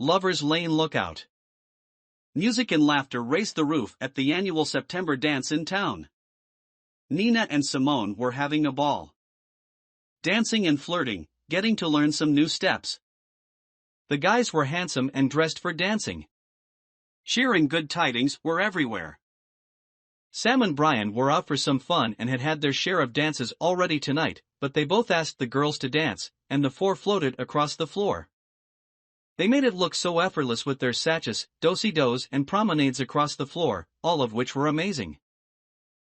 Lover's Lane Lookout. Music and laughter raced the roof at the annual September dance in town. Nina and Simone were having a ball. Dancing and flirting, getting to learn some new steps. The guys were handsome and dressed for dancing. Cheer and good tidings were everywhere. Sam and Brian were out for some fun and had their share of dances already tonight, but they both asked the girls to dance, and the four floated across the floor. They made it look so effortless with their sachets, do-si-dos and promenades across the floor, all of which were amazing.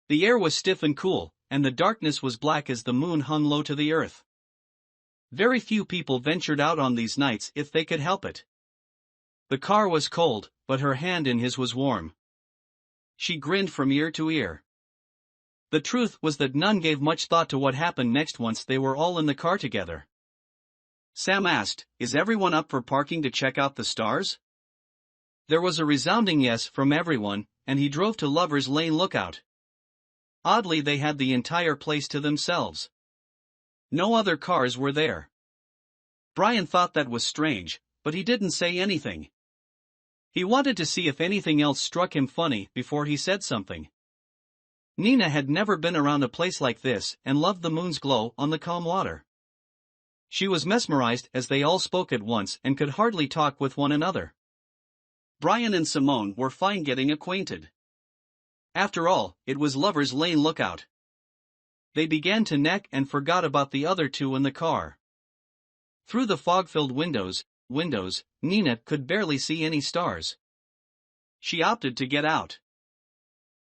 The air was stiff and cool, and the darkness was black as the moon hung low to the earth. Very few people ventured out on these nights if they could help it. The car was cold, but her hand in his was warm. She grinned from ear to ear. The truth was that none gave much thought to what happened next once they were all in the car together. Sam asked, "Is everyone up for parking to check out the stars?" There was a resounding yes from everyone, and he drove to Lover's Lane Lookout. Oddly, they had the entire place to themselves. No other cars were there. Brian thought that was strange, but he didn't say anything. He wanted to see if anything else struck him funny before he said something. Nina had never been around a place like this and loved the moon's glow on the calm water. She was mesmerized as they all spoke at once and could hardly talk with one another. Brian and Simone were fine getting acquainted. After all, it was Lover's Lane Lookout. They began to neck and forgot about the other two in the car. Through the fog-filled windows, Nina could barely see any stars. She opted to get out.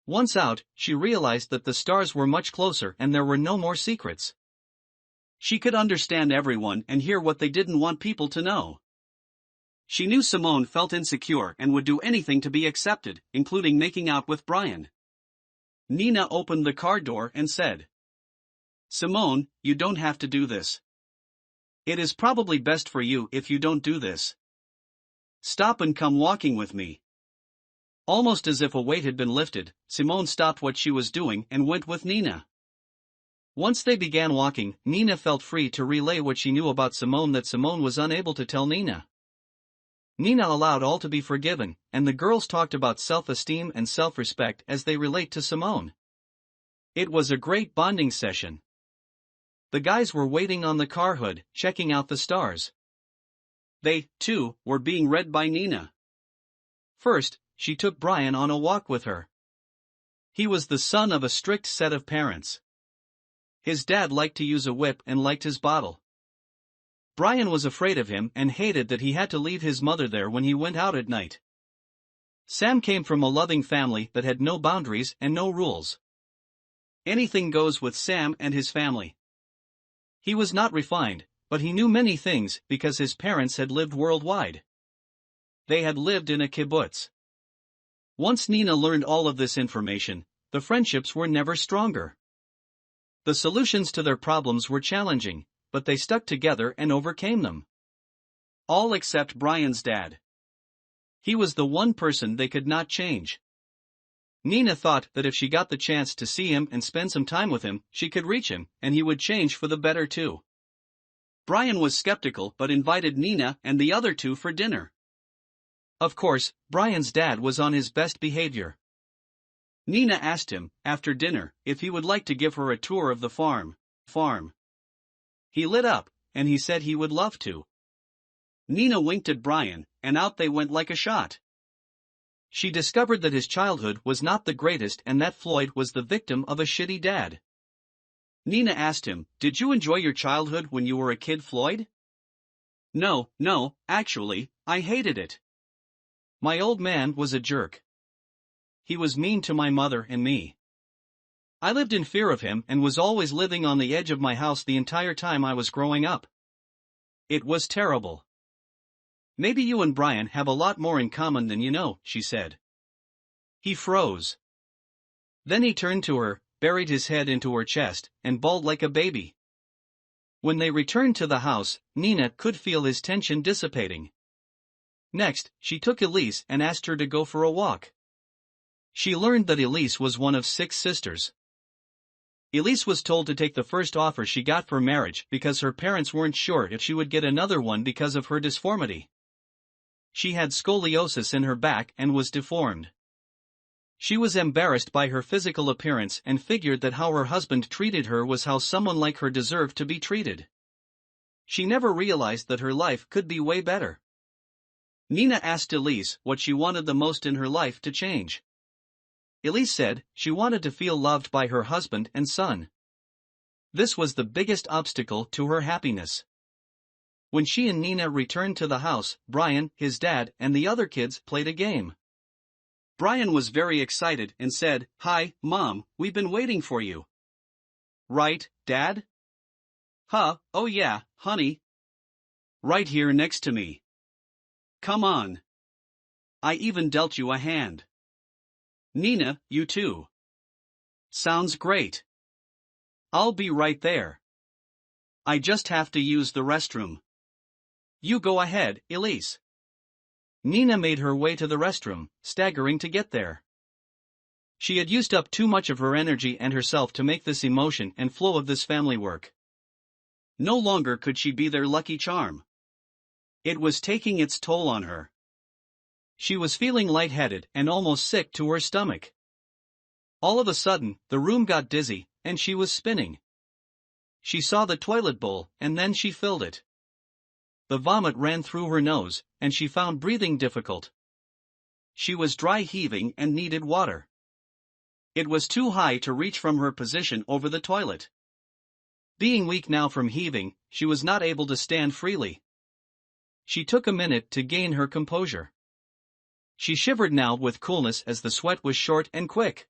Once out, she realized that the stars were much closer and there were no more secrets. She could understand everyone and hear what they didn't want people to know. She knew Simone felt insecure and would do anything to be accepted, including making out with Brian. Nina opened the car door and said, "Simone, you don't have to do this. It is probably best for you if you don't do this. Stop and come walking with me." Almost as if a weight had been lifted, Simone stopped what she was doing and went with Nina. Once they began walking, Nina felt free to relay what she knew about Simone that Simone was unable to tell Nina. Nina allowed all to be forgiven, and the girls talked about self-esteem and self-respect as they relate to Simone. It was a great bonding session. The guys were waiting on the car hood, checking out the stars. They, too, were being read by Nina. First, she took Brian on a walk with her. He was the son of a strict set of parents. His dad liked to use a whip and liked his bottle. Brian was afraid of him and hated that he had to leave his mother there when he went out at night. Sam came from a loving family that had no boundaries and no rules. Anything goes with Sam and his family. He was not refined, but he knew many things because his parents had lived worldwide. They had lived in a kibbutz. Once Nina learned all of this information, the friendships were never stronger. The solutions to their problems were challenging, but they stuck together and overcame them. All except Brian's dad. He was the one person they could not change. Nina thought that if she got the chance to see him and spend some time with him, she could reach him, and he would change for the better too. Brian was skeptical but invited Nina and the other two for dinner. Of course, Brian's dad was on his best behavior. Nina asked him, after dinner, if he would like to give her a tour of the farm. He lit up, and he said he would love to. Nina winked at Brian, and out they went like a shot. She discovered that his childhood was not the greatest and that Floyd was the victim of a shitty dad. Nina asked him, "Did you enjoy your childhood when you were a kid, Floyd?" No, actually, I hated it. My old man was a jerk. He was mean to my mother and me. I lived in fear of him and was always living on the edge of my house the entire time I was growing up. It was terrible. Maybe you and Brian have a lot more in common than you know, she said. He froze. Then he turned to her, buried his head into her chest, and bawled like a baby. When they returned to the house, Nina could feel his tension dissipating. Next, she took Elise and asked her to go for a walk. She learned that Elise was one of 6 sisters. Elise was told to take the first offer she got for marriage because her parents weren't sure if she would get another one because of her disformity. She had scoliosis in her back and was deformed. She was embarrassed by her physical appearance and figured that how her husband treated her was how someone like her deserved to be treated. She never realized that her life could be way better. Nina asked Elise what she wanted the most in her life to change. Elise said she wanted to feel loved by her husband and son. This was the biggest obstacle to her happiness. When she and Nina returned to the house, Brian, his dad, and the other kids played a game. Brian was very excited and said, "Hi, Mom, we've been waiting for you." "Right, Dad?" "Huh, oh yeah, honey. Right here next to me. Come on. I even dealt you a hand. Nina, you too." "Sounds great. I'll be right there. I just have to use the restroom." "You go ahead, Elise." Nina made her way to the restroom, staggering to get there. She had used up too much of her energy and herself to make this emotion and flow of this family work. No longer could she be their lucky charm. It was taking its toll on her. She was feeling lightheaded and almost sick to her stomach. All of a sudden, the room got dizzy, and she was spinning. She saw the toilet bowl, and then she filled it. The vomit ran through her nose, and she found breathing difficult. She was dry heaving and needed water. It was too high to reach from her position over the toilet. Being weak now from heaving, she was not able to stand freely. She took a minute to gain her composure. She shivered now with coolness as the sweat was short and quick.